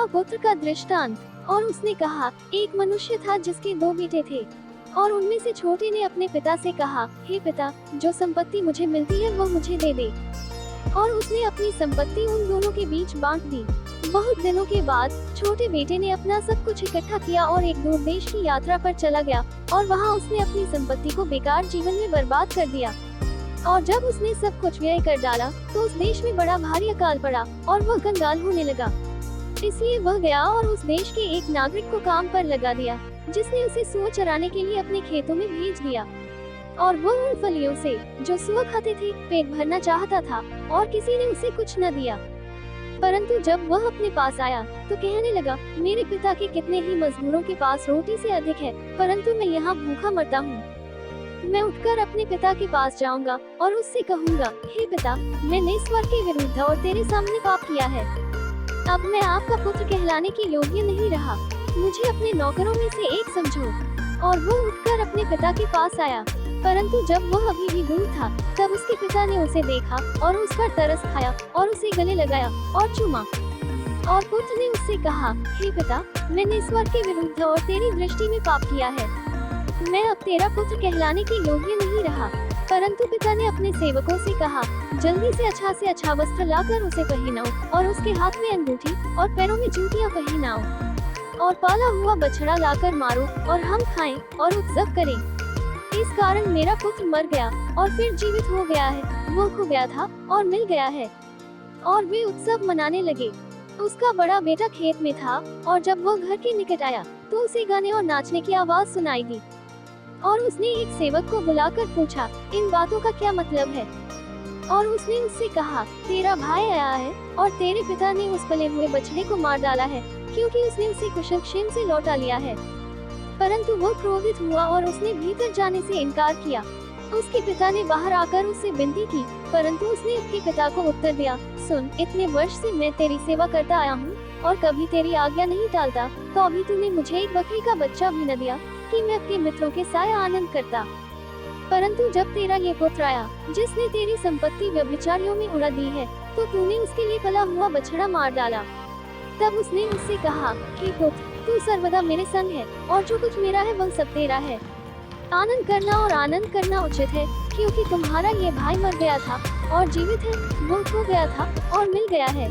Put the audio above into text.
पिता पुत्र का दृष्टांत। और उसने कहा, एक मनुष्य था जिसके 2 बेटे थे, और उनमें से छोटे ने अपने पिता से कहा, हे पिता, जो संपत्ति मुझे मिलती है वह मुझे दे दे। और उसने अपनी संपत्ति उन दोनों के बीच बांट दी। बहुत दिनों के बाद छोटे बेटे ने अपना सब कुछ इकट्ठा किया और एक दूर देश की यात्रा पर चला गया, और वहाँ उसने अपनी संपत्ति को बेकार जीवन में बर्बाद कर दिया। और जब उसने सब कुछ व्यय कर डाला तो उस देश में बड़ा भारी अकाल पड़ा और वह कंगाल होने लगा। इसलिए वह गया और उस देश के एक नागरिक को काम पर लगा दिया, जिसने उसे सूअर चराने के लिए अपने खेतों में भेज दिया। और वह उन फलियों से जो सूअर खाते थे पेट भरना चाहता था, और किसी ने उसे कुछ न दिया। परंतु जब वह अपने पास आया तो कहने लगा, मेरे पिता के कितने ही मजदूरों के पास रोटी से अधिक है, परंतु मैं यहाँ भूखा मरता हूँ। मैं उठकर अपने पिता के पास जाऊंगा और उससे कहूँगा, हे पिता, मैंने ईश्वर के विरुद्ध और तेरे सामने पाप किया है। अब मैं आपका पुत्र कहलाने के योग्य नहीं रहा। मुझे अपने नौकरों में से एक समझो। और वह उठकर अपने पिता के पास आया। परंतु जब वह अभी भी दूर था, तब उसके पिता ने उसे देखा और उस पर तरस खाया और उसे गले लगाया और चूमा। और पुत्र ने उससे कहा, हे पिता, मैंने ईश्वर के विरुद्ध और तेरी दृष्टि में पाप किया है। मैं अब तेरा पुत्र कहलाने के योग्य नहीं रहा। परंतु पिता ने अपने सेवकों से कहा, जल्दी से अच्छा वस्त्र लाकर उसे पहनाओ और उसके हाथ में अंगूठी और पैरों में जूतियां पहनाओ, और पाला हुआ बछड़ा लाकर मारो और हम खाएं और उत्सव करें। इस कारण मेरा पुत्र मर गया और फिर जीवित हो गया है, वो खो गया था और मिल गया है। और वे उत्सव मनाने लगे। उसका बड़ा बेटा खेत में था, और जब वह घर के निकट आया तो उसे गाने और नाचने की आवाज सुनाई दी। और उसने एक सेवक को बुलाकर पूछा, इन बातों का क्या मतलब है? और उसने उससे कहा, तेरा भाई आया है और तेरे पिता ने उस पले हुए बछड़े को मार डाला है, क्योंकि उसने उसे कुशल क्षेम से लौटा लिया है। परंतु वो क्रोधित हुआ और उसने भीतर जाने से इनकार किया। उसके पिता ने बाहर आकर उससे विनती की, परंतु उसने अपने पिता को उत्तर दिया, सुन, इतने वर्ष से मैं तेरी सेवा करता आया हूँ और कभी तेरी आज्ञा नहीं टालता, तो अभी तूने मुझे एक बकरी का बच्चा भी न दिया कि मैं अपने मित्रों के साथ आनंद करता। परंतु जब तेरा ये पुत्र आया, जिसने तेरी संपत्ति व्यभिचारियों में उड़ा दी है, तो तूने उसके लिए पला हुआ बछड़ा मार डाला। तब उसने उससे कहा, हे पुत्र, तू सर्वदा मेरे संग है और जो कुछ मेरा है वह सब तेरा है। आनंद करना उचित है, क्योंकि तुम्हारा ये भाई मर गया था और जीवित है, वो खो गया था और मिल गया है।